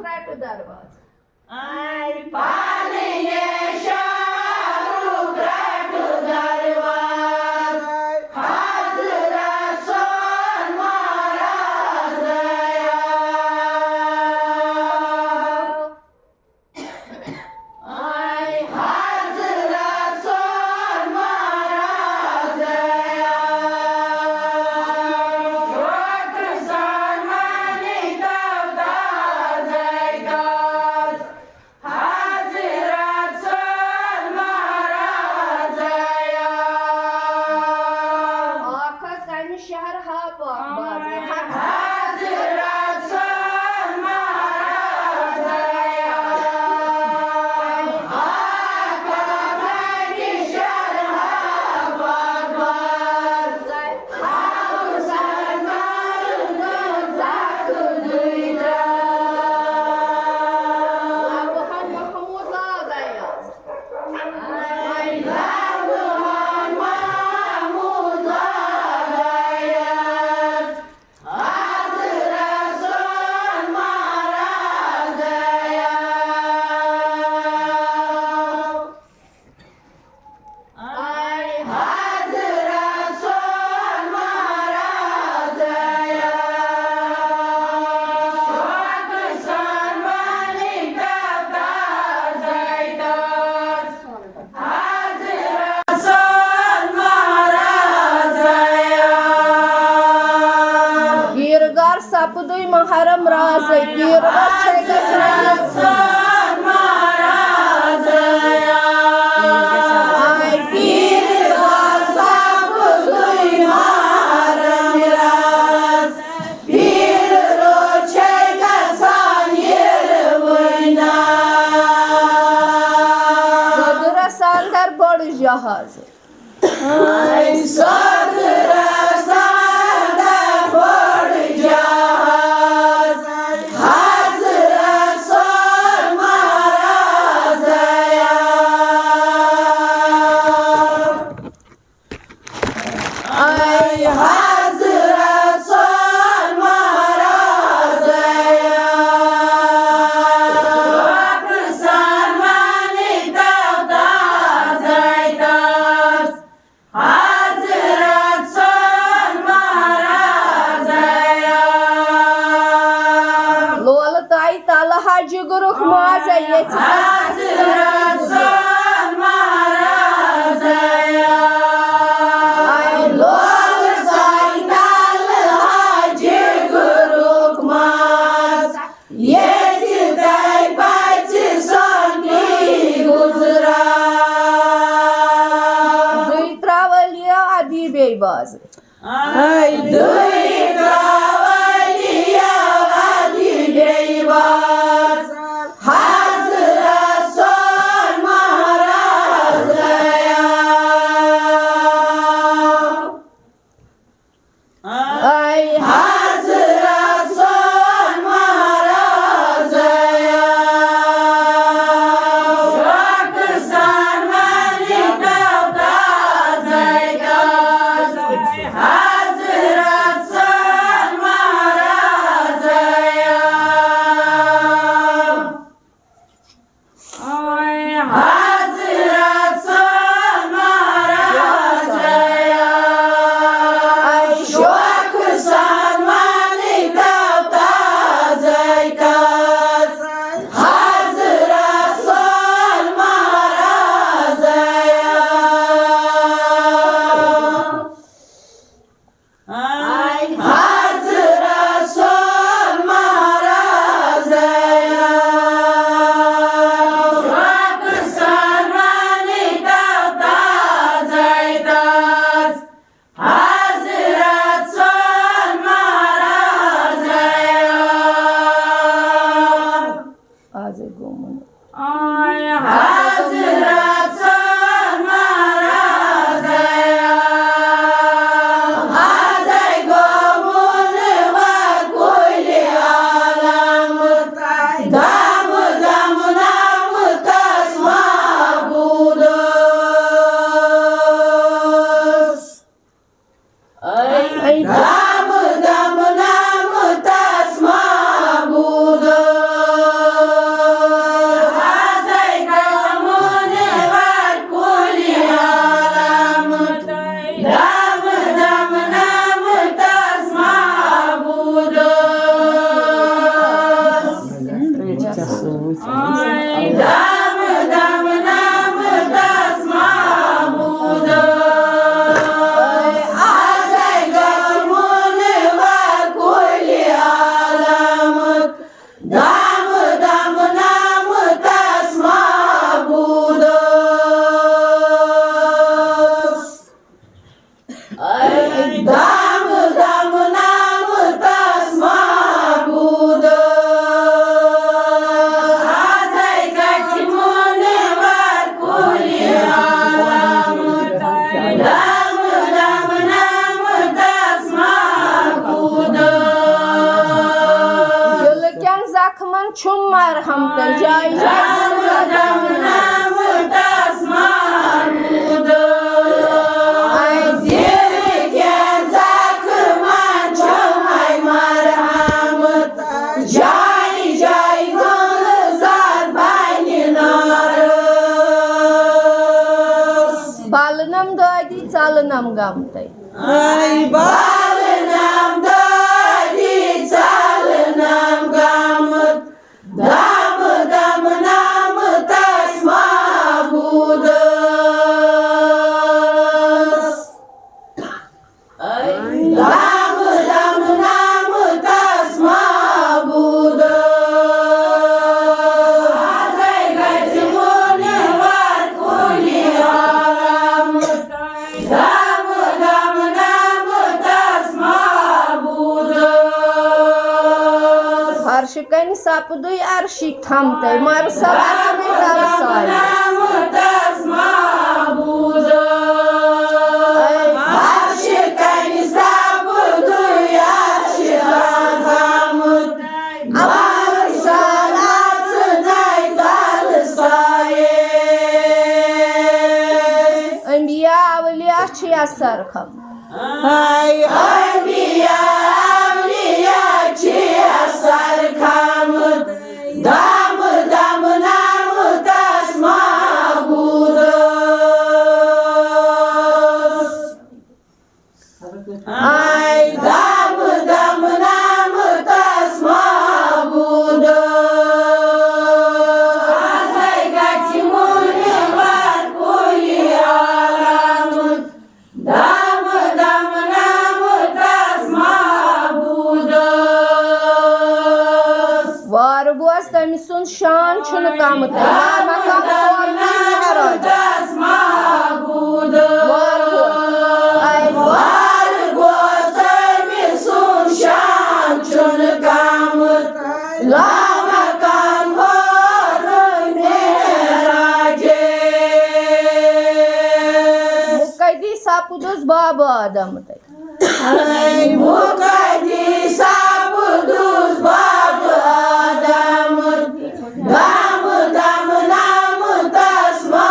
Lucratu Darvaz. Ai, Palinha, Lucratu Darvaz. Hazra son marazaya. Ay, hazra son marazaya. Çok sanmani tavda zaydas. Hazra son marazaya. Akaz kaymış şehir ha bak bazı. Hazra son marazaya. Akamani şerha bakmaz. Havsan marunun zakı duyda. Abuhan Mahmud Lagayaz. Ay lavuhan Mahmud'layız. Hazra son marazaya. Ay hazra son marazaya. Çok sanmani tavda zaydas. Hazra son marazaya. Girgar sapıduy maharam razı. Girgar çegas razı. Son marazaya. Ay bir vasafı duymarım biraz. Bir roçe gasan yer oynar. Sadra sandar bol jahazı. Ay sadra sanda borcaz. Hazra son marazaya. Ay hazra son marazaya. Çok sanmani tavda zaydas. Hazra son marazaya. Lola tay tala hacı guruk muaza yeti. Hazra son marazaya. Ay lol saydalı hacı gurukmaz. Yeti taybaçı son ki guzra. Duy travalia adi beybazı. Ay duy kavaliya adi beybaz. Hazra son marazaya. Ay Hazra son marazaya. Çok sanmani tavda zaydas. Hazra son marazaya. Ay hazra son marazaya. Ay çok sanmani tavda zaydas. Hazra son marazaya. Ay hazra son marazaya. Çok sanmani tavda zaydas. Hazra son marazaya. azı gumunu. Ay hazra son marazaya. Hazay gomunu ve kulli alamut. Damı damına mutasma budus. Ay damı damına mutasma budus. Dam dam nam tasma budo. Azay gamun var kuli alamut. Dam dam nam tasma budo. Dam dam nam tasma budo. Azay gamun var kuli alamut. Dam dam nam tasma budo. Yıllıken zakımın çum merhamda. Jay jay Dam nam tasma budo. Ay dilken zakman çomay marhamut. Jai jai gulzar bayninarız. balınam doydu çalınam gamtay. Balınam dadi çalınam gamut. Dam dam nam tasma budos. Dam dam nam tasma budos. Azay gazimun var kuli alamut. Dam dam nam tasma budos. Harşikani sapıdıy arşik tamtay. Marsalatını darsay. Nam tasma budos. Aşıkani sabudu yaşazamut. Marsalatını darsay. Enbiya avliyaçı yasarkam. Anbiya avliya çiyasar kamut. Dam dam nam tasma budos. Ay dam dam nam tasma budos. Azay gazimun var kuli alamut. Dam dam nam tasma budos. Var bu astamisun şan çunu kamtay. Ya makam koymayı herhalde. Tasma budos. Var bu. Ay Var göstermisun şan çunu kamut. Lama kan varın merace. Mukkaydi sapıdız baba adamıday. Mukaddi sabuduz babu adamut. Dam dam nam tasma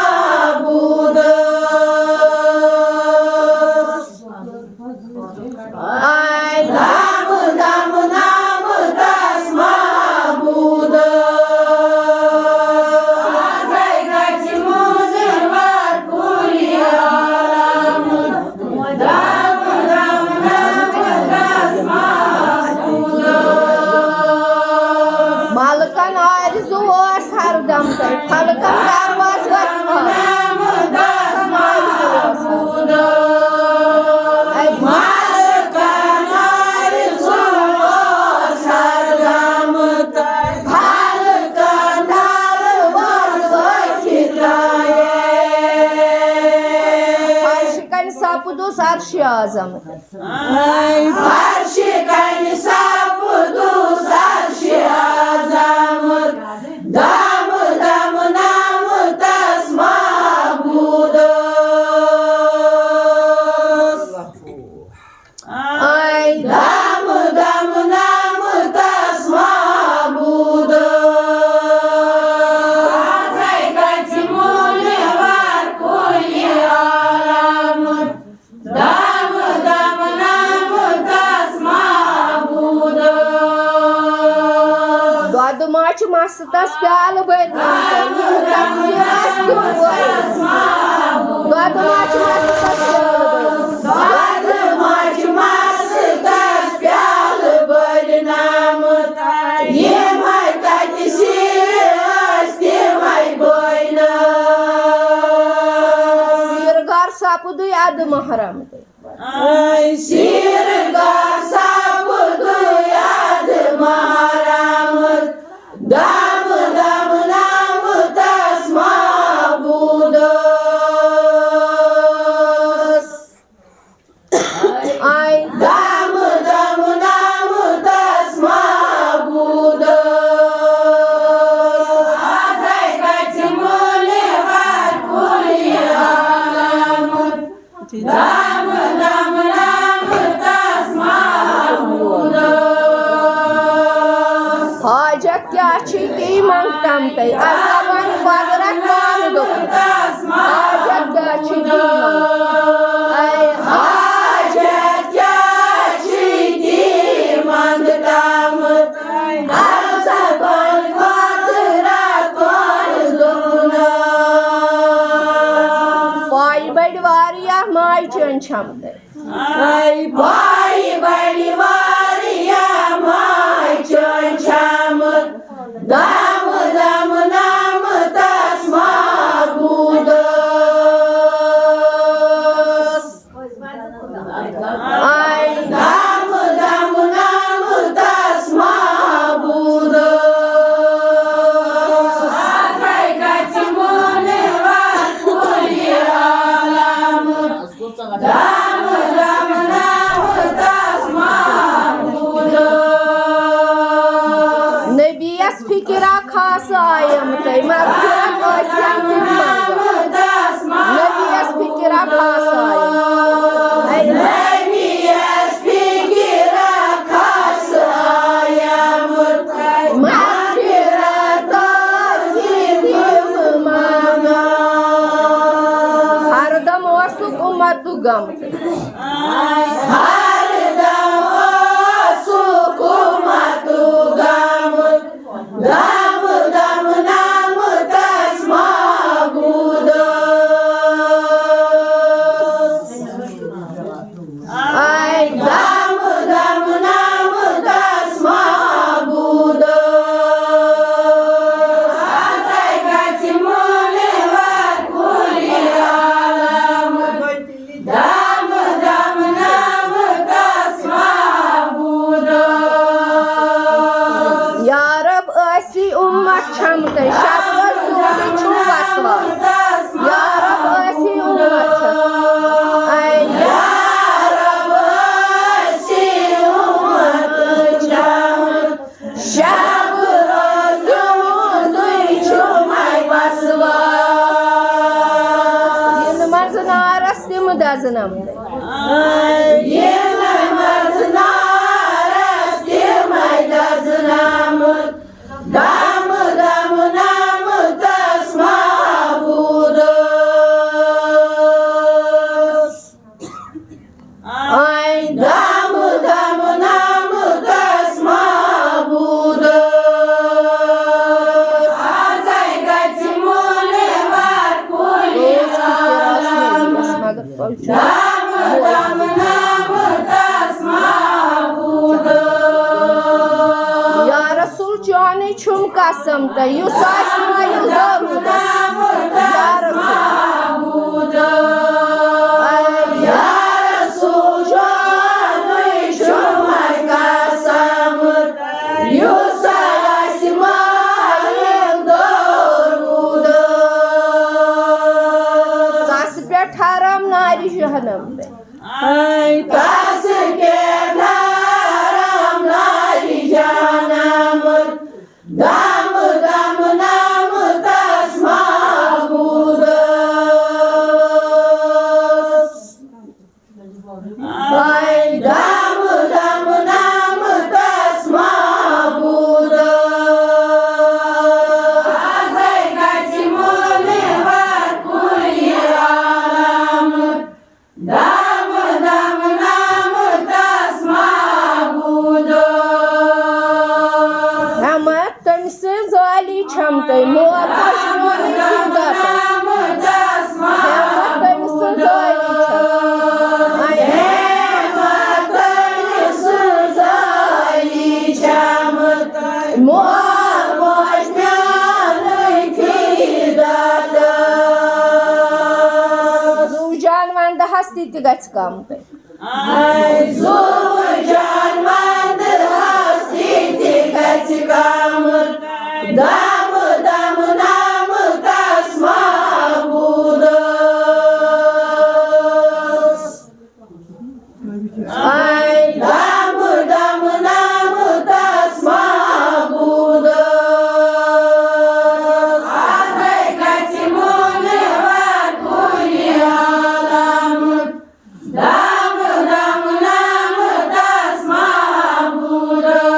budos. Ay Dam dam nam tasma budos. Azay gazimun var kuli alamut. Dam dam nam tasma budos. malıkan arzu var hardamtay. Kalıkan darvaz bakma. Nam tasma budos. Ay Malkan arzu sargamut. Halkan darvaz vakitaye. harşikani sapıdız arşi azamıday. Arşikani sapuduz arşi azamut. Dam dam nam tasma budos. Ay Dam dam nam tasma budos. Azay gazimun var kuli alamut. Dam dam nam tasma budos. dodu maçı masıtas pialı bednamtay. Dodu maçı masıtas pialı bednamtay. Ема sapudu adı mahramdı. Ay sirgar sapudu yadı maramız, damı damı namı tasma budos. Ay Damı damı namı tasma budos. Azay kaçımını var kulli alamut, damı damı namı tasma budos. hacet gerçek iman tamtay. Azaman bagrak kanı dokun. Hacet gerçek iman. Ay Hacet gerçekti mandıkamız, arsa kol katıra kol dokunuz. Pay badi var ya may çön çamtay. Ay bay bari var ya may çön çamut, damı damı namı tasma budos. Ay Damı damı namı tasma budos. Azay kaçımını var kulli alamut, damı damı namı tasma budos. Nebiyas fikira khası ayamtay. Mağfiret aysan tutmanga. Namı tasma Nebiyas fikira khası ayamtay. Ay Nebiyes fikira karşı ayamut, mağfiret aysan tutmanga. Hardam vasuk ummatu gamtay. her dam su kumatu gamut, damı damı namı tasma budos. Ay Damı damı namı tasma budos. Azay kaçımını var kulli alamut, damı damı namı tasma budos. ya Rab asi ummat çamtay. Şabla suğda çuvasva. Ya Rab asi ummat çamtay. Ay yeni marzına arastı mı dazınamdı. Damı damı namı tasma budos. Ay Damı damı namı tasma budos. Azay kaçımını var kulli alamut, damı damı namı tasma budos. ya Resul canı çum kasamda Yusa İsmail Davudas. Ya Resul. Ya Resul canı şumay kasamut, Yusa İsmail doğrudur. Kasipet haram nari cehennemde. Kasıket haramlar canamut, damı damı namı tasma budos. Ay damı damı namı tasma budos. Azay kaçımını var kulli alamut, damı damı namı tasma budos. Hemet temsil zali çamtay. Muhabbet yolu kudata. Namı tasma Hemet temsil zali çamtay. Ay Zucan van te gets kam te. Ay zulcan vandı hasreti kaçkamır damı damı namı tasma budur. Ay damı damı namı tasma budur. Azay kaçimuni var kuli alamın damı damı namı tasma budur.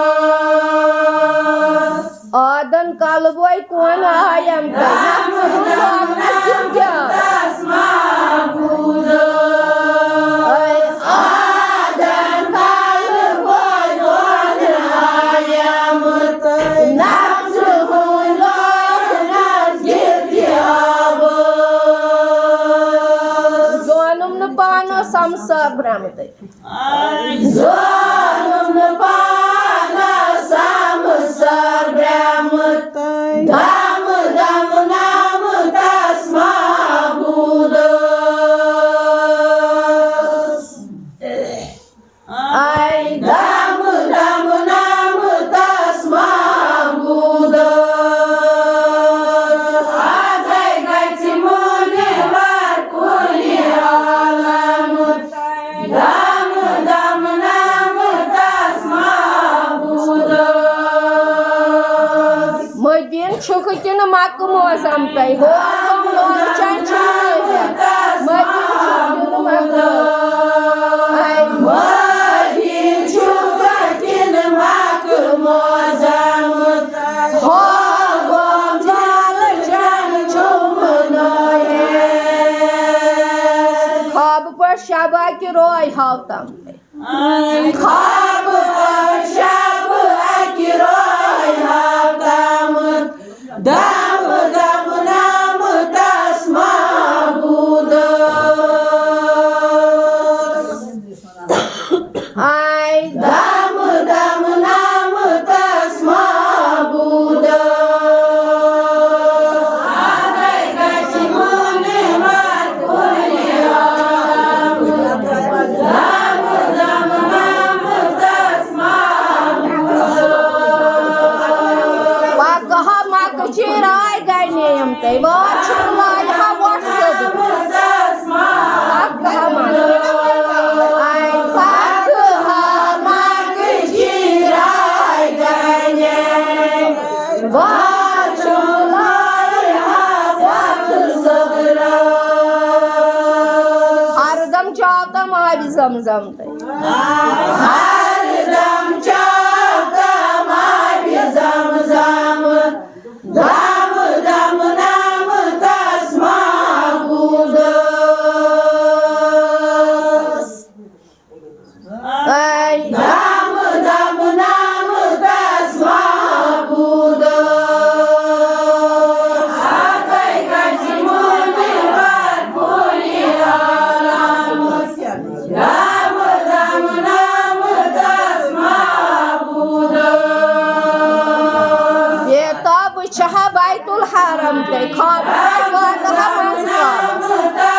Adan kalboy kon ayam te. Tasma budur. Ay Adan kalı boy doğru ayamıt. Nafsı huylar naz girdi abuz. zonum ne pano samsa bram te. Zonumnu bana samsar bramıt. Damı damı namı tasma budur. Ay damı damı namı tasma budur. Azay kaçimuni var kuli alamın. Damı damı namı tasma budur. Modin chukutini makmo sam te. Ho kom lo chan chan. Modin chukutini makmo. Ay Madin çukakin makmozamıt. Hogom calı can çumnoyes. khab par shabaki roy havtam te. Kabı şabı akiroy havdamıt. Damı damı namı tasma budur. Ay Damı damı namı tasma budur. Azay kaçimuni var kuli alamıt. Damı damı namı tasma budur. Wakaha makachirai gaineyam te. Wachulai ha watsad. Tasma Wakaha mak. Ay Hamak cirai ganye. Vaçolay hafak sabra. hardam chawtam abi zamzam te. Hardam çavdam abi zamzamı. Damı damı namı tasma budur. Ay Damı damı namı tasma budur. Azay kaçimuni var kuli alamıt. Damı damı namı tasma budur. beta bchaha baitul haram te. Khab wakaha manska. Beta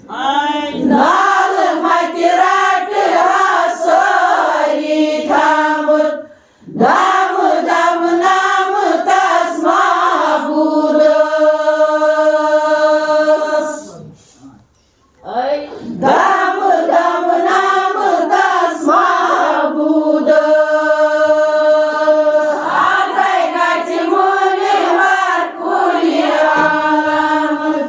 ay nal makirat hasari tham te. Damı damı namı tasma budur. Damı damı namı tasma budur. Azay kaçimuni var kuli alamıt.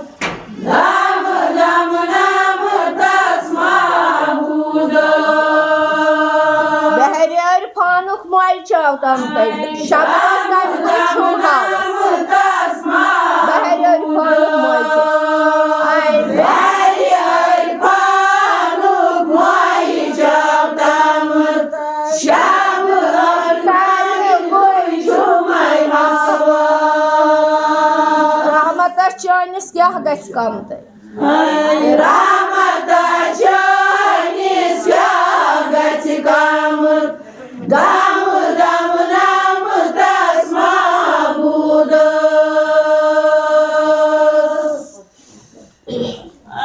Damı damı namı tasma budur. Behrer panuk mai chawtam te. Shabastan te chunhalas. Namı tasma Behrer panuk mai. Ay Ver panuk mai çavdamıt. Şamı arkanı koy çumay hava. rahmatas chanis kya gats kamtay. Rahmata chanis kya gats kamut. Dam dam nam tas mabudas.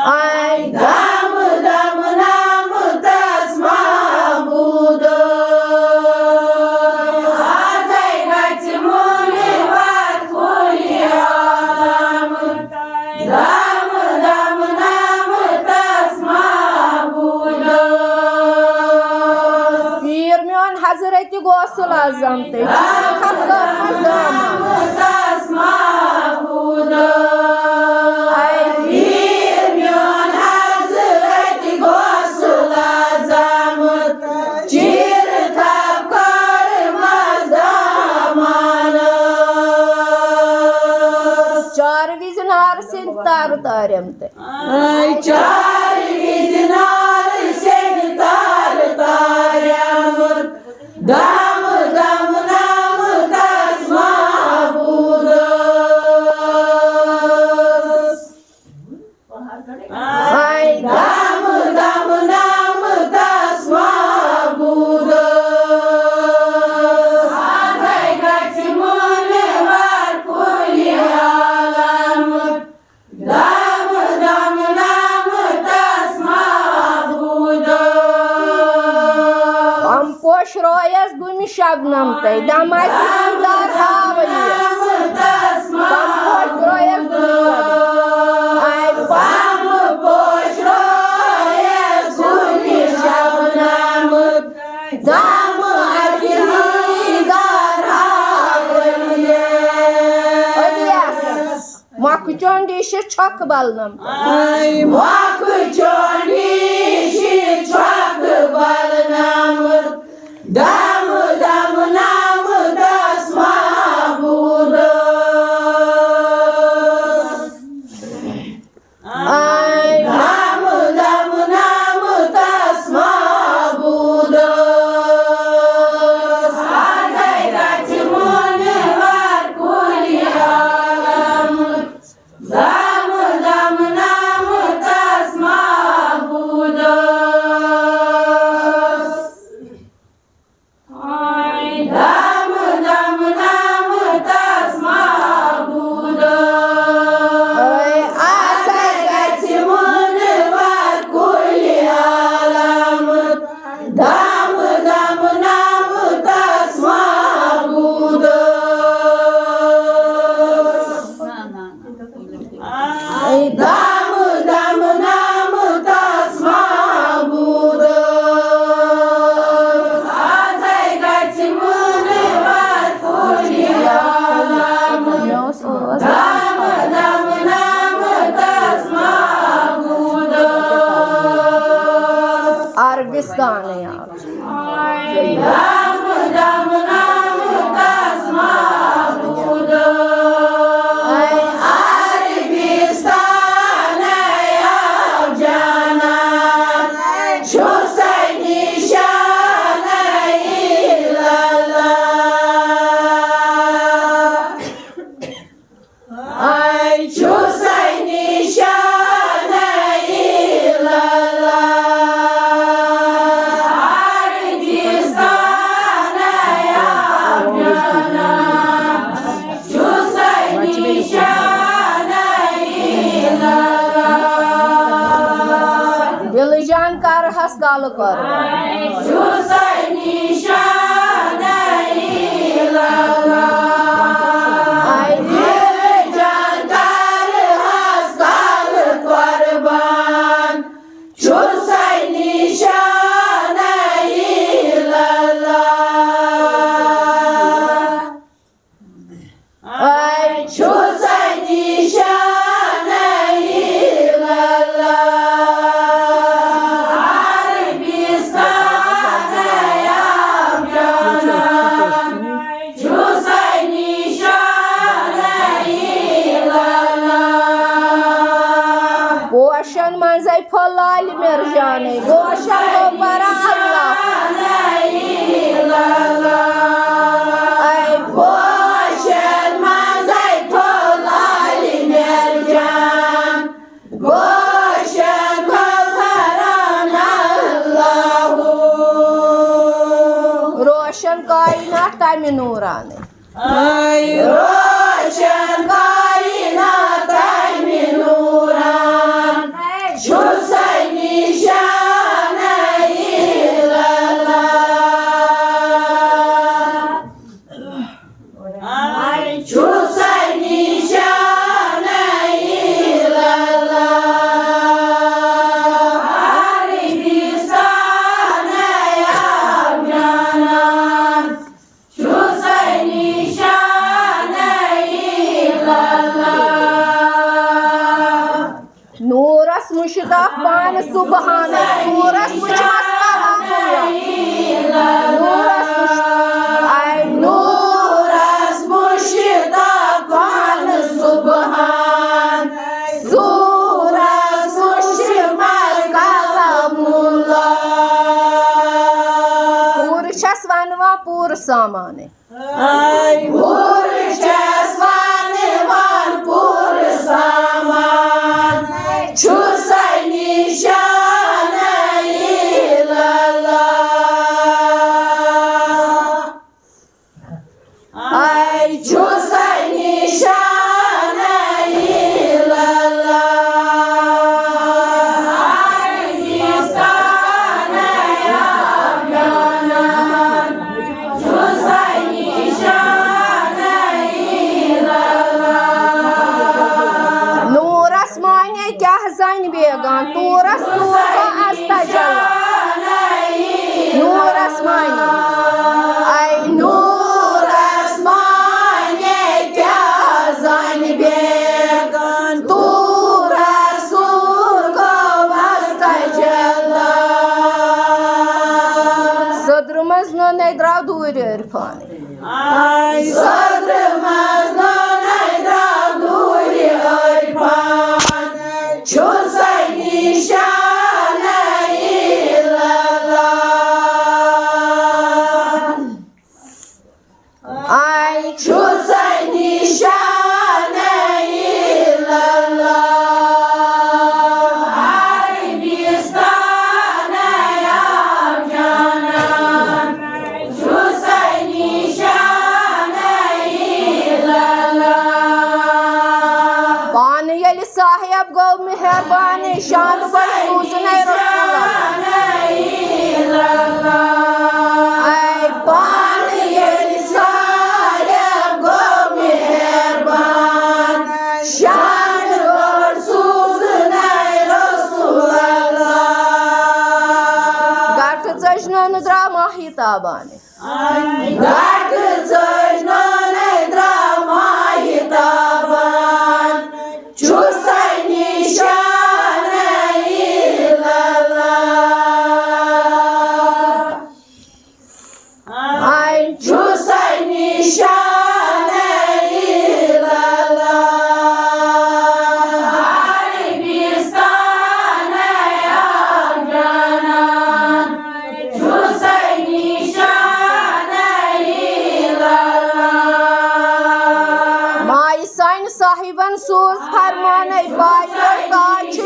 Ay Dam dam nam tas mabudas. Azay gats muli vat kuli alamut. Dam dam nam tas mabudas. Pir mion Hazreti Gosul Azam tay. Kapgar zaman. Tas mabudas. Ay bir myon Hazreti Gosul Azamut. Çir tapkar mazdamanız. Char vizinar sin tar tarem tay. Ay çar gizinar seni tar taryamut. Dam dam nam tas mabudas. Ay Dam dam nam tas mabudas. Azay kaçmını var kuli alamut. Dam dam nam tas mabudas. amposh royas gumi shabnam tay. Damay dar havayas. Tas Amposh royas gumi shabnam. Ay Pam poşroyes guni şabnamut. Dam akini dar havayes. Odiyas. Makuchon dişi çok balnam. Ay makuçoni şi çok balnamut. Dam dam nam tas mabudas. Ay Dam dam nam tas mabudas. Azay kaçmını var kuli alamut. Dam dam nam tas mabudas. Dam dam nam tas mabudas. ay Asay kaçmını var kuli alamut. Dam dam nam tas mabudas. ay Dam dam nam tas mabudas. Azay kaçmını var kuli alamut. Dam dam nam tas mabudas. Arabistan ya. Dam dam nam tas mabudas. Ay Arabistana ya canan. Şu say nişana illallah. Ay şu say nişana illallah. Arabistana ya canan. Şu say nişana illallah. Dilijan kar hastalı kar. Şu say nişana illallah. Ay Can karı hastalık kurban. Şu say nişana illallah. ay Şu say nişana illallah. Arabistan'a yap canan. Şu say nişana illallah. goşan manzay polali merjane. Goşan gobara Allah. Ay boşan manzay polali merjane. tami nurani. Roşen kainat tami nuran, çusay nişane illallah. Çusay nişane illallah. Arabistane yar canan, çusay nişane illallah. Nuras müştak bani subhane. Nuras müştak Nuras müştak. Ay Nuras muştak van subhan, suras muşmaz kalamullah. Puri chasvanva pur samane. Purchas van pur saman, çusay nişane illallah. Ay çusay nişane illallah. Arabistane yar canan, çusay nişane illallah. Nuras mane kah zan began. Turas surga astajalla. Nuras mane. Ay Nuras mane kazan began, turas surga vastajalla. sadrımız no nedra duri irfani. Sadrımız nonayda duri arpan, çusay nişane illallah. Ay Çusay nişane illallah. Arabistane yar canan, çusay nişane illallah. bani yeli sahip gol meherbani. Şanı bol suzune Resulullah. Ay bani yeli sahip gol meherban, şanı gorsuzun ey Resulallah. Gartı zajna nedra mahitabani. Gardı zojnon ey dramahitaban, çusay nişane illallah. Ay Çusay nişane illallah. Arabistane yar canan, çusay nişane illallah. Mai sayn sahiban söz fermanı bayır kaçı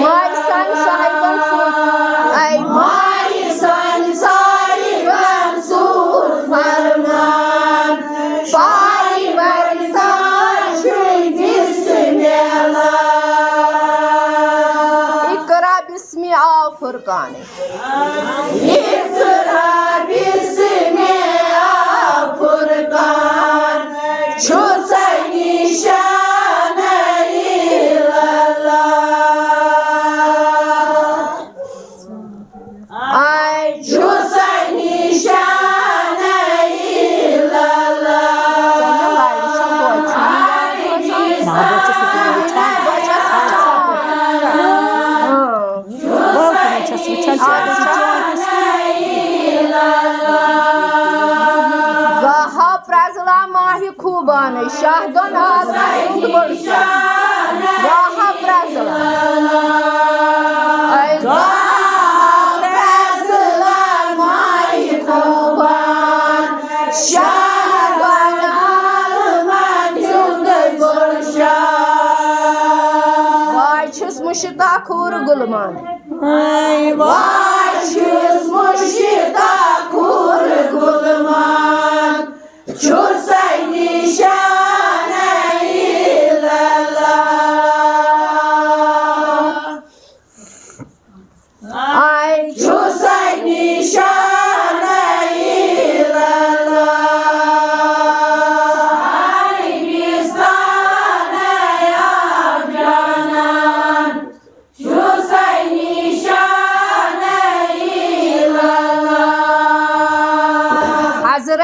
Mai sayn sahiban söz. Ay Maisan sahiben sus ferman, paybersan şey bismillah. ikra bismi al furkani. İkra bismi Furkan, çusay nişane illallah. Ay Çusay nişane illallah. Gaha prazla mahi kubane. Şahdon azad bolşa. Gaha prazla. Ay Prazılar may kuban, şahban alman cüngay borşa. vay çısmışı da kur gulmane. Vay çözmüşü da kurgu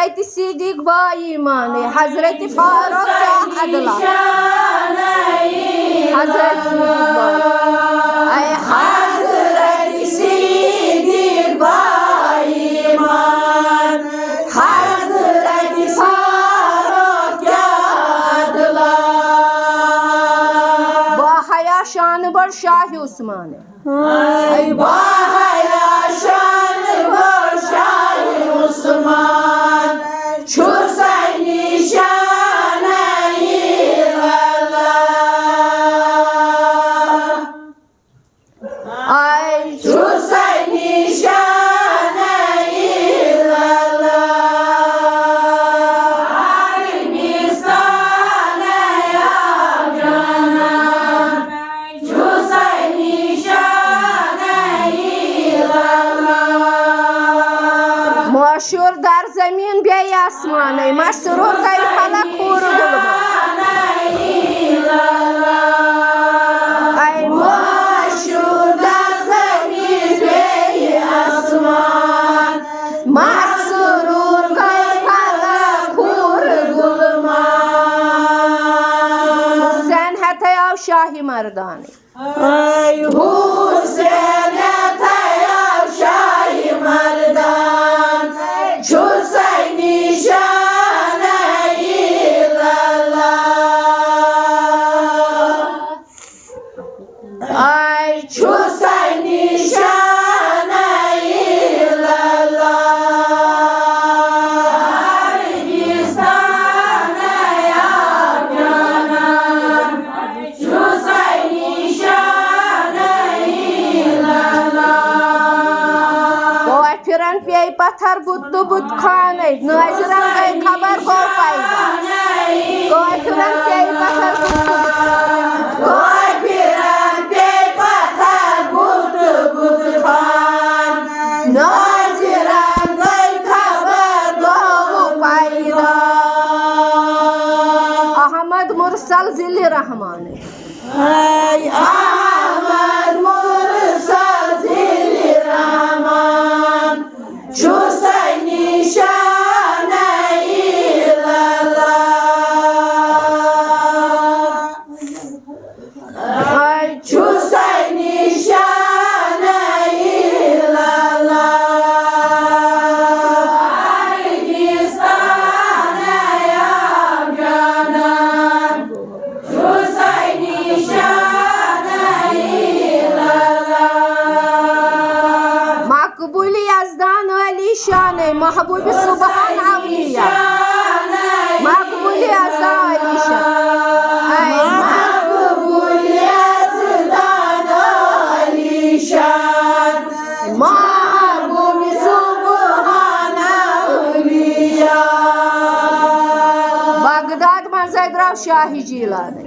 Hazreti Siddiq Baimani, Hazreti Faruk Adla, Hazreti Siddiq Baimani, Hazreti Siddiq Baiman, Hazreti Faruk Adla. Bahaya Şanı Bar Şah-ı Osman. Bahaya Şanı Bar Şah-ı Osman, Çursay nişane-i Allah. Ay Çursay nişane-i Allah. Arabistane ya canan, Çursay nişane-i Allah. Maşhur dar zamin bey asmanı, masrur kay khala kuru gulma. Ay Maşhur dar zamin bey asman, masrur kay khala kuru gulman. sen hataya Şahi Mardani. Hüseyin Tayyar Şahi Merdan, Çursay nişane-i Allah. Ay Çursay nişane-i Allah. Arabistane ya canan, Çursay nişane-i Allah. Boy piran bey pathar buddu bud khane, naziran kay khabar go payda. Boy piran bey pathar buddu bud. Koy piran bey pathar buddu bud khan, naziran kay khabar go payda. Ahmad Mursal Zilli Rahmani. Ahmad Mursal Zilli Rahman, Çursay nişane-i Allah. Ay Çursay nişane-i Allah. Arabistane ya canan, Çursay nişane-i Allah. Makbuli Yazdan Ali Şane, Mahbubi Subhan Avliya. Makbuli Yazdan Ali Şane. Ay Makbul yazdan alişan, Mahbub Subhan Avliya. Bagdad Manzadrav Şahi Cilani.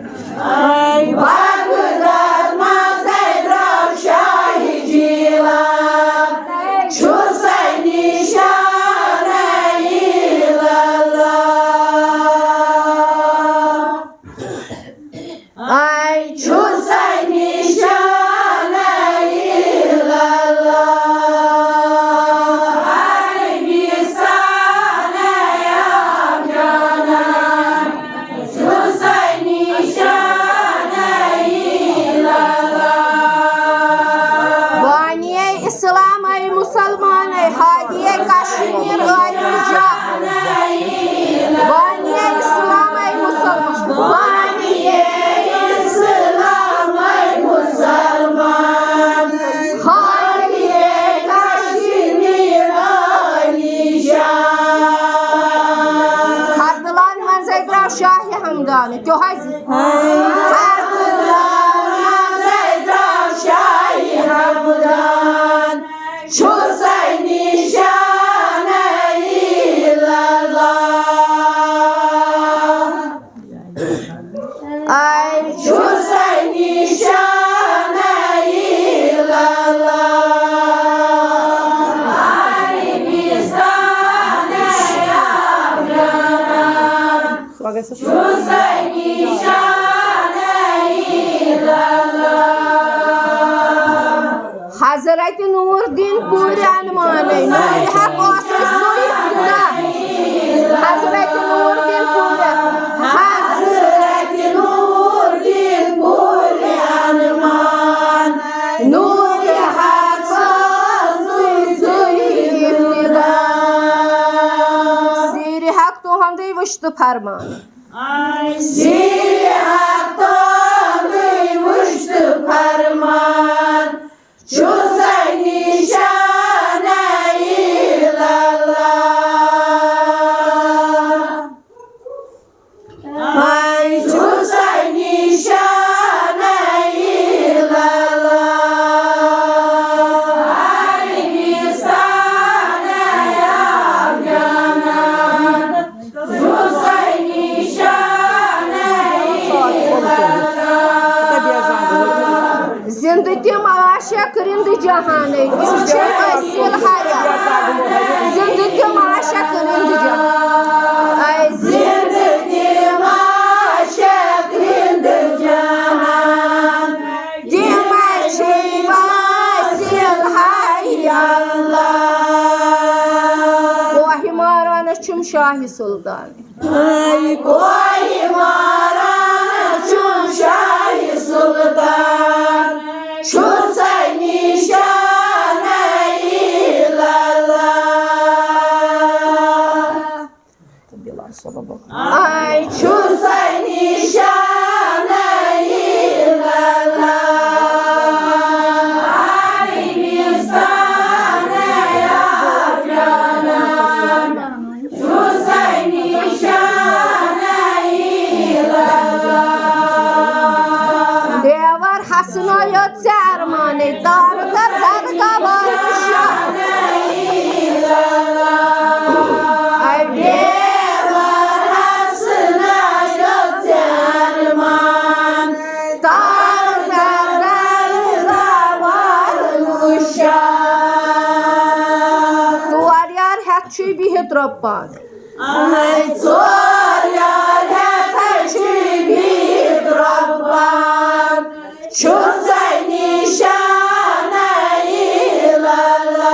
Bagdad Manzadrav Şahi Cilan, Çursay nişane-i Allah. Ay Çursay nişane-i Allah. Arabistane ya canan, Çursay nişane-i Allah. Baniye İslam ay Musalman ay Hadiye Kaşmir ay Mujah. Baniye İslam ay Musalman. Baniye İslam ay Müslüman, Hadiye Kaşmir alişan. Kardılan Manzadrav Şahi Hamdani. Johazi. Kardılan Manzadrav Şahi Hamdan, Çursay nişane-i Allah. Ay Çursay nişane-i Allah. Arabistane ya canan, Çursay nişane-i Allah. Hazreti Nuruddin Puri Anmani. Nuri Hak Asr Suyi Kuda. duymuştu parmağını. Zili haktan duymuştu parman, Çuzay nişane ilallah. Ay Çuzay nişane ilallah. Arabistane yavcanan, Çuzay nişane Zindagim aşa kırındı cahane, Gülçin asil hayat. Zindagim aşa kırındı cahane. Ay Zindagim aşık rindir canan, Dimaşi vasil hayallah. O himarana çüm Şahi Sultan. Ay koy maran çun Şahi Sultan, Çuzay nişane ilallah. Ay Çuzay nişane ilallah. Arabistane yavcanan, Çuzay nişane ilallah. devar hasına yot zermane, darda darda var kuşa. Ay Devar hasına yok derman, darda darda var kuşa. Zuvar yar hatçı bir hidrobban. Ay zor yar hep bir Rabban, Çuzay nişane ilallah.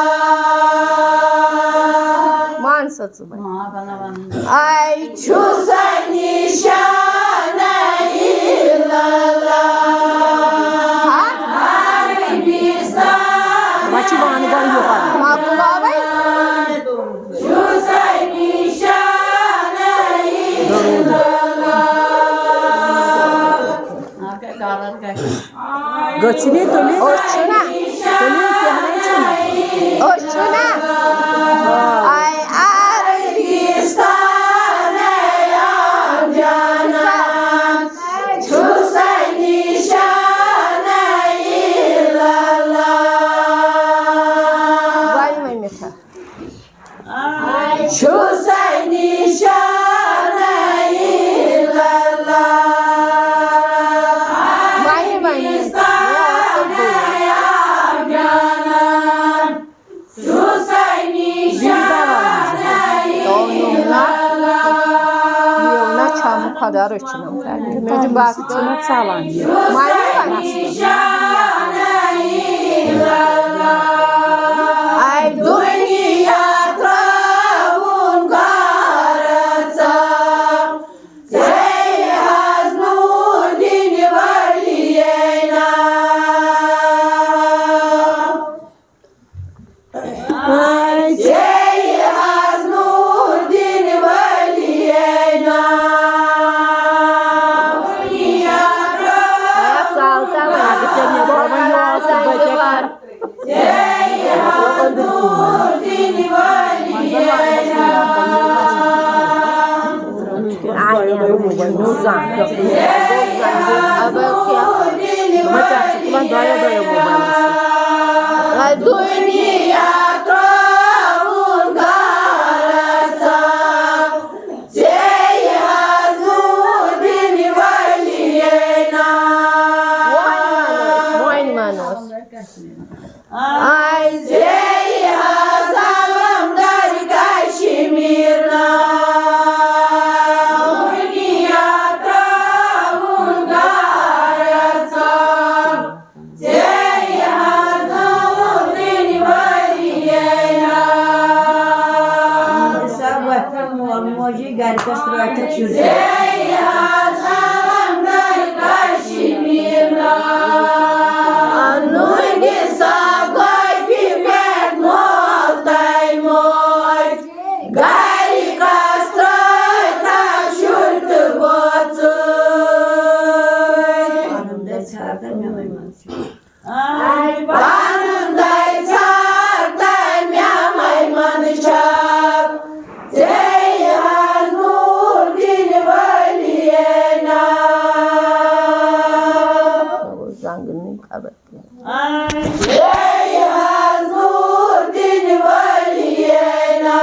Mansatı mı? Ay Çuzay nişane ilallah. Arabistane Mabulavay. Çuzay nişane Göçüne dönüyor. Oçuna. Oçuna. Ay Arabistane yavcanan, Çuzay nişane ilallah. Vay Mehmet'e. Çuzay nişane ilallah. Vay Mehmet'e. Yavcanan, Çuzay nişane Yoluna çamı kadar uçunum. Mecbur baktım. Sağlam. Maymun var. Ay Dünya travun garasa, Seyhaz Nurdin Valiyena. Seyhaz Nurdin Valiyena. hayat sağlıkta var. Zengin var. Seyhaz Nurdin Valiyena. Aynen. Nuzan. Ay Dünya travun garasa, Seyhaz Nurdin Valiyena. Moin manos. Ay Seyhaz alamdar Kaşmirna. Dünya travun garasa, Seyhaz Nurdin Valiyena. Seyhaz alamdar Kaşmirna. Anungi sagoy pipet moltaj moj, Gari kastroy Beyaz Nurdin Valiyena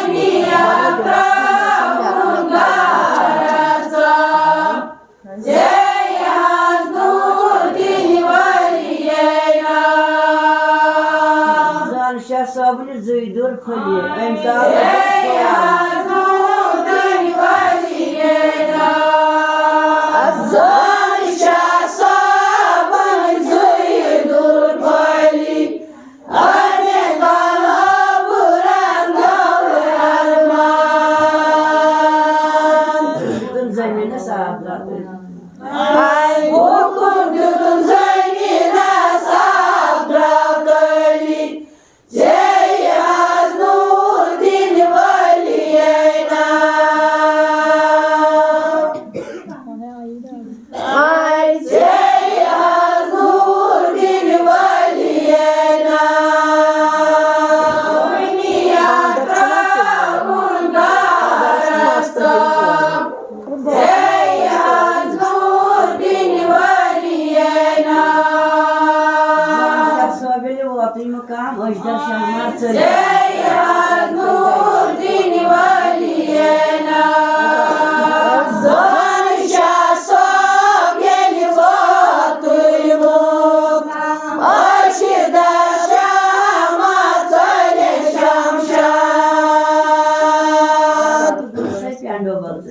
Dünya tarafında arasam Beyaz Nurdin Valiyena Zanşa sabını zuydur kuli. Beyaz Nurdin Valiyena Zanşa sabını zuydur kuli Anne kana burangalı arman Bütün zemine sağladı. Ay bokun düdün zemine sabrakali Beyaz Nurdin Valiyena Ay Beyaz Nurdin Valiyena Dünya tarafında arasam Beyaz Nurdin Valiyena Zanşa sabını vatı makam. Öjder şahmar söyle. Beyaz Nurdin Valiyena Zanşa sabeni vatıyımık Aşıda şamat söyle şamşat Sen de obalı.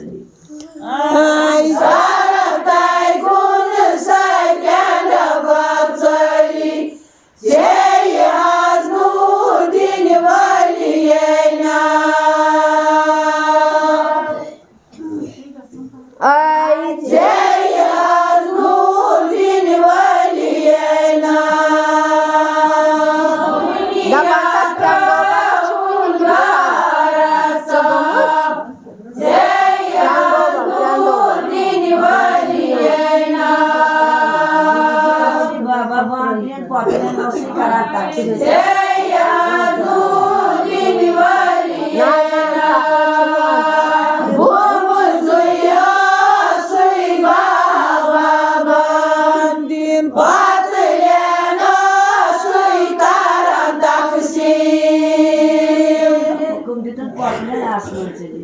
Saratay kunu sayken de batsali Beyaz Nurdin Valiyena Ay Beyaz Nurdin Valiyena Dapat tarafında arasam Beyaz Nurdin Valiyena Baba bandiyen patlen nasıl karar taksın. Beyaz Nurdin Valiyena Bu musuya sıyma baban Batılena suy karan taksim Hukum bütün patlen asıl söyle.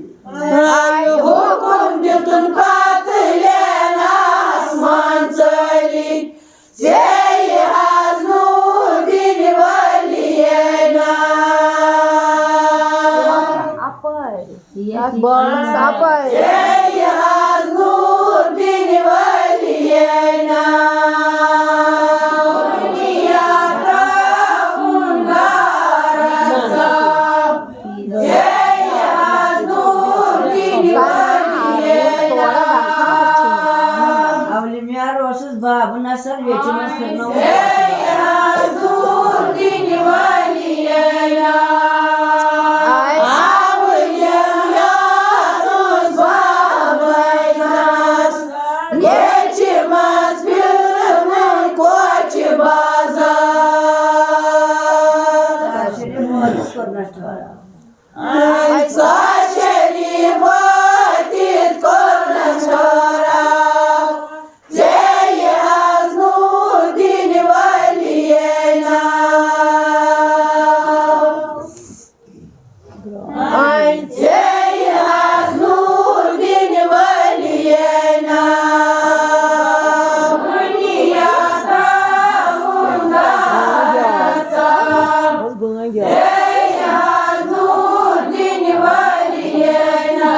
Ay hukum bütün batılen asman söyleyip Beyaz Nurdin Valiyena bolas apa? Beyaz Nurdin Valiyena Dünya tarafında arasam Beyaz Nurdin Valiyena Avlimiyar olsuz babı nasıl geçmez kırma. Beyaz Nurdin Valiyena Ay Avliyem yasuz babaynas Geçmez birimin koçu bazar Şerif muhalif kornaştılar. Ay saçeri batit kornaşara Beyaz Nurdin Valiyena ay Beyaz Nurdin Valiyena Dünya tarafında arasam Beyaz Nurdin Valiyena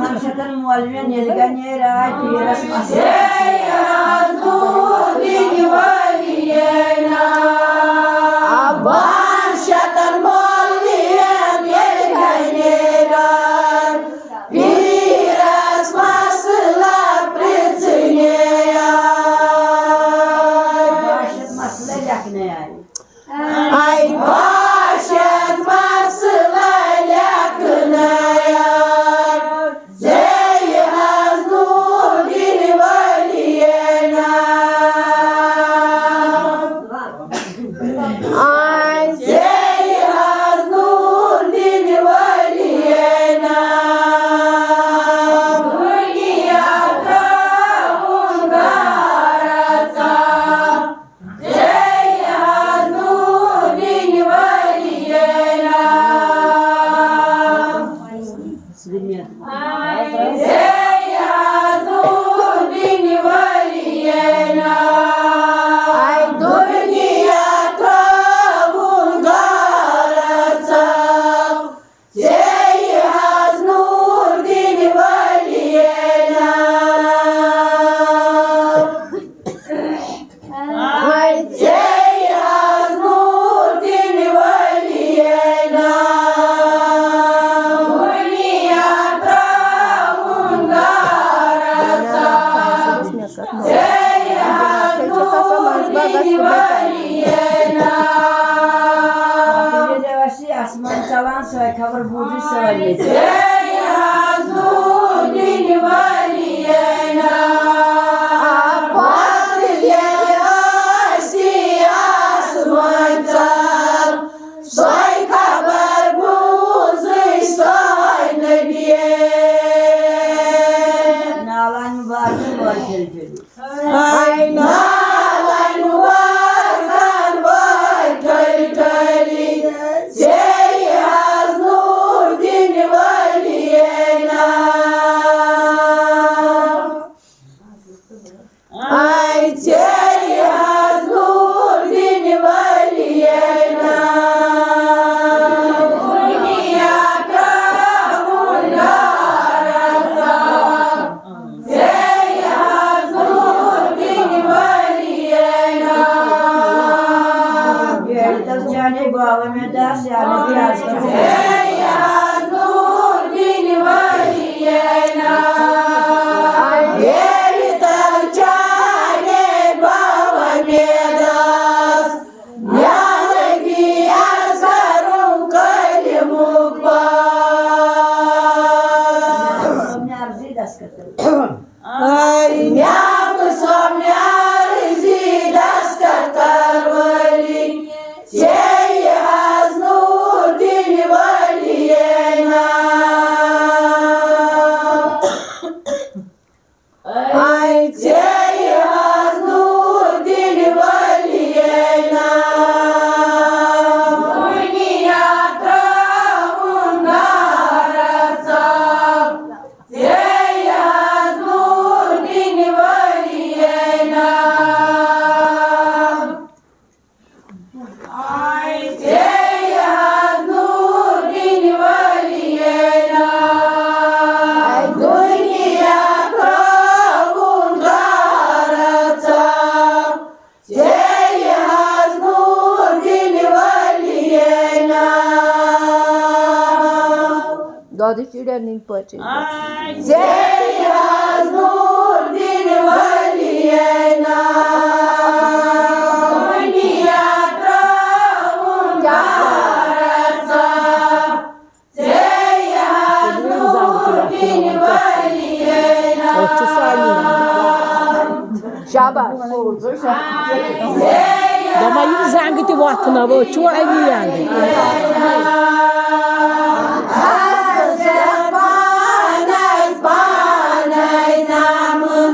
Manşetan muhalifin yelgen yere ait bir resması. Beyaz Nurdin Valiyena Manşetan mualliyem Seyyazuddin valiyena Ay dur dünya tavun garatsam Seyyazuddin valiyena ay Seyyazuddin valiyena dünya tavun garatsam Bir de vasi asman çalan sıra kavur burcu sıra Seyyazuddin valiyena Soy kabar buzu soy nebiye Nalan mübarek var geliyor. Ay nalan varkan var köy köylü Seyyazuddin valiyena Ay Seyyazuddin valiyena Dünya kavun garatsam Seyyazuddin valiyena Yerden cani bağlamaya ders yani biraz da. Seyyazuddin valiyena Yerden çare bağlamedas Yanegi asarun kalimuk var Somnyar zidas katır. Nyam somnyar zidas katar vali Seyyazuddin valiyena Ay Seyyazuddin valiyena Dünya tavun garatsam Seyyazuddin valiyena Ay Seyyazuddin valiyena Dünya tavun garatsam Seyyazuddin valiyena Dodi şirenin paçı. Seyyazuddin valiyena Dünya tavun garatsam Seyyazuddin valiyena Şabaş. Damayın zangiti vatına bu çuva evi yani. Panay panay namın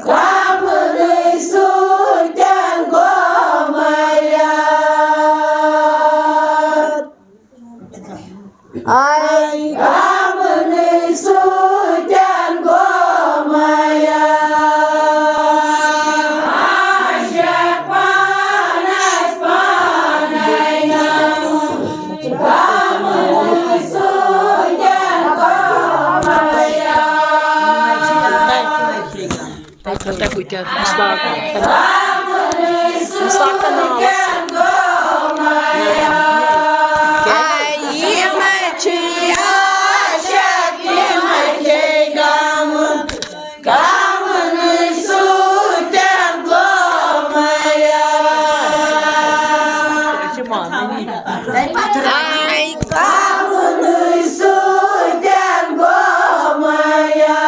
Kamını sultan gomayat Ay Kamını sultan gomayat Aşık panay panay namın Kamını sultan gomayat Até porque Mustafa Nalas. Ay yemeçi aşık yemeçi gamını sultan gomayat Ay gamını sultan gomayat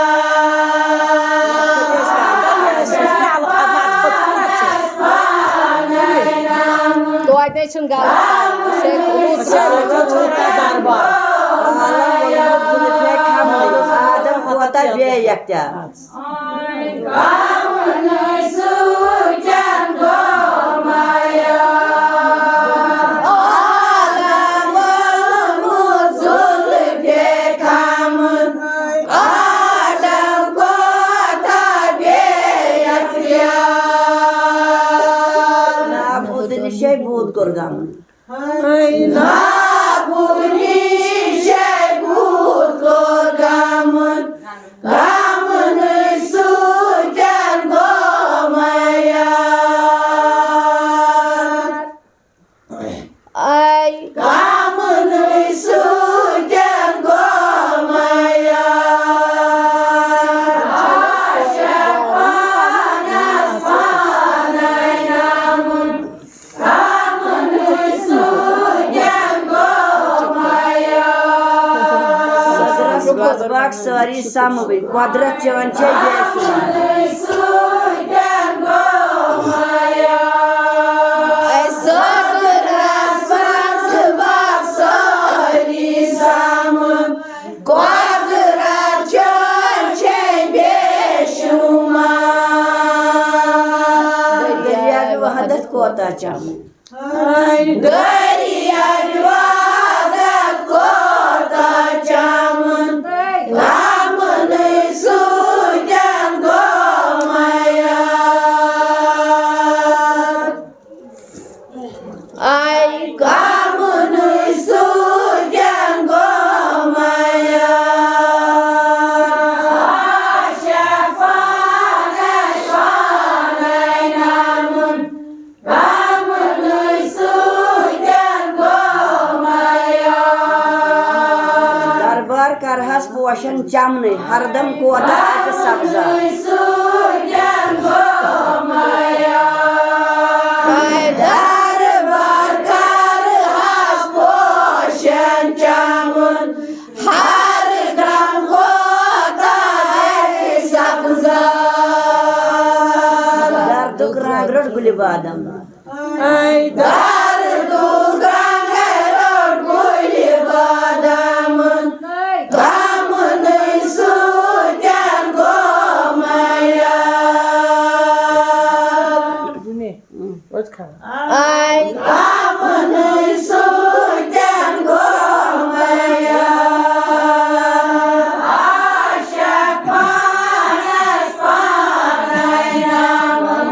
Doayda için galip. Sen Adam kuata bir yakta. Kamını sultan gomayat Ağlamını zulü kamın Bak sari samı Quadrat çevan çey Ay sakır asmaz bak sari samın Quadrat çön çey beşuma Derya vahadat kota çam. Darya vadat kota çamın Gamını sudan gomaya Ay gamını sudan gomaya Darbar karhas poşan çamni hardam kota ati sabza. Ay darbar kar has poşen çamın Har dam kota eti sabza Darduk ragrot guli badam. Dar dugan eror guli badamın Gamını sudan gomaya Ay gamını sudan gomaya Aşak panas panaynamın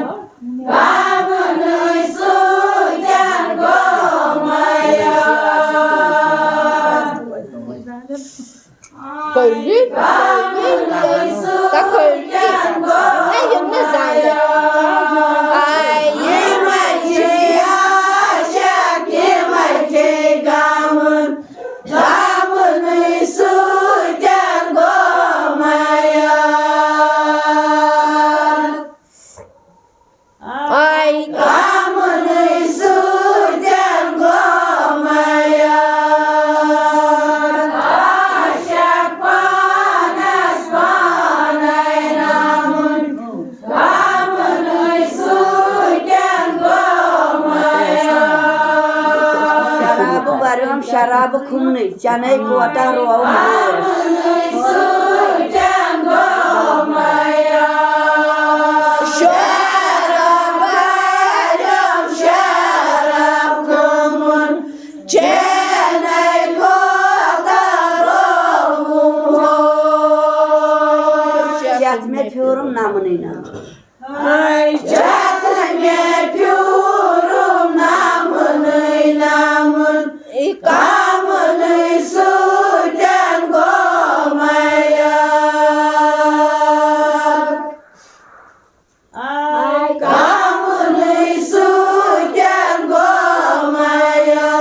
Gamını sudan gomaya Köylü, ta köylü, ne yönüne zandı. Ay yemeci aşak yemeci gamın, gamını sudan gomaya. Ay gamını sudan gomaya. Aşak panas panaynamın, gamını sudan gomaya. Şarabı varıyorum şarabı kumni. Çanay kota roğum boş. Sudan gomaya. Şarap varım şarap kumun, çeney kadar olmuş. Yatme püyorum namınıyla. Çatme pürum namını gamını sudan gomaya. Gamını sudan gomaya.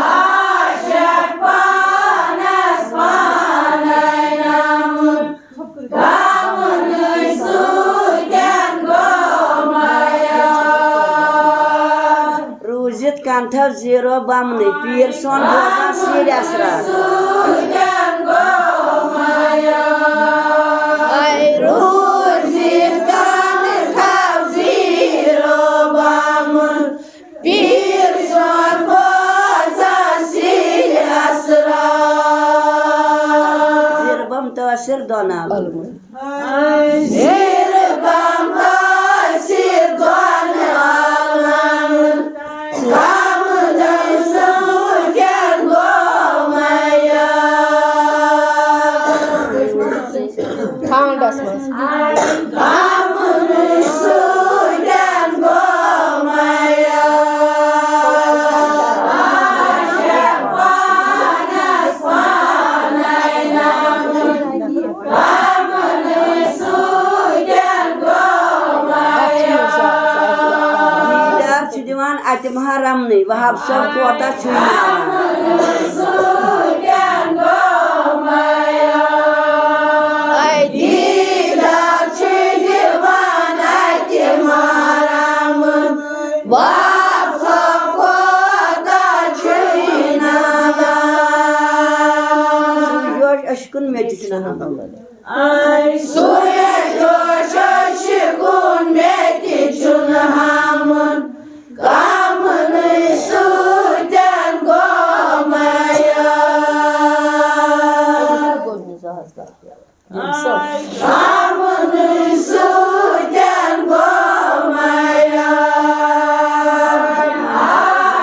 Aşak panas panaynamın Gamını sudan gomaya. Ruzit kantav zero bamni. Pir son bozan sil asrar. Sudan gomaya. Ay ruzit kanı kavziro bamın Bir son bozan sil asrar Zirbam tavasir donal. Zirbam tasir doğanı ağlamın Gamını sudan gomaya. Tamam basmaz. Gamını sudan gomaya. Aşak panas panaynamın Gamını sudan gomaya. Didar çudivan atim haramni. Vahab son kota çuymaran. Sudan gomaya. Ay didar çidivan atim haramın Vapsa kota çuynalan coşkun meclisine hanımları. Ay suya coşuşkun metiçun hamın Kamını sudan gomaya Kamını sudan gomaya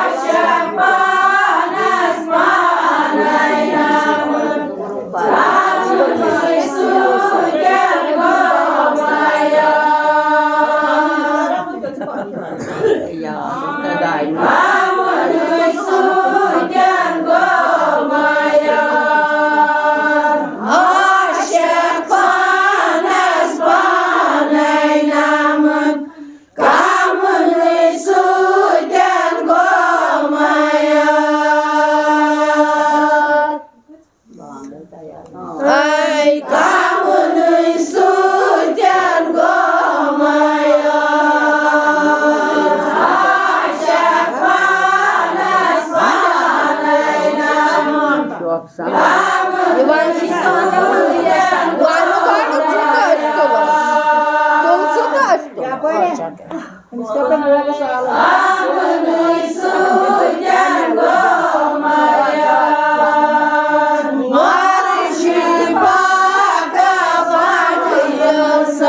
Aşak panas manaynamın Kamını sudan gomaya Kamını sudan gomaya Aşak panas panaynamın Kamını sudan gomaya Ay kamını sudan gomaya Aşak panas panaynamın Иван Kamını sudan gomaya Marşı baka bakıyorsan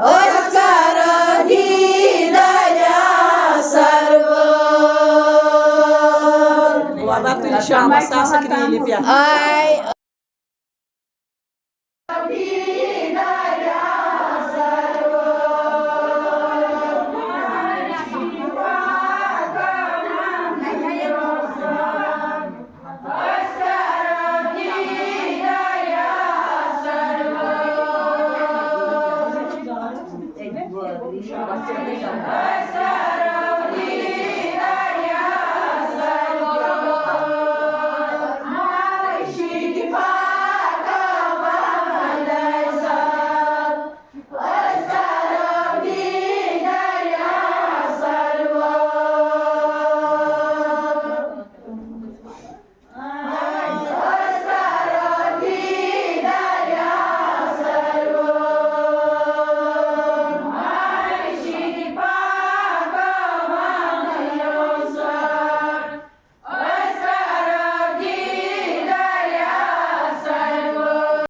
Oskara gidaya sarvın Agora tu chama, Sassa Crilha. Ai,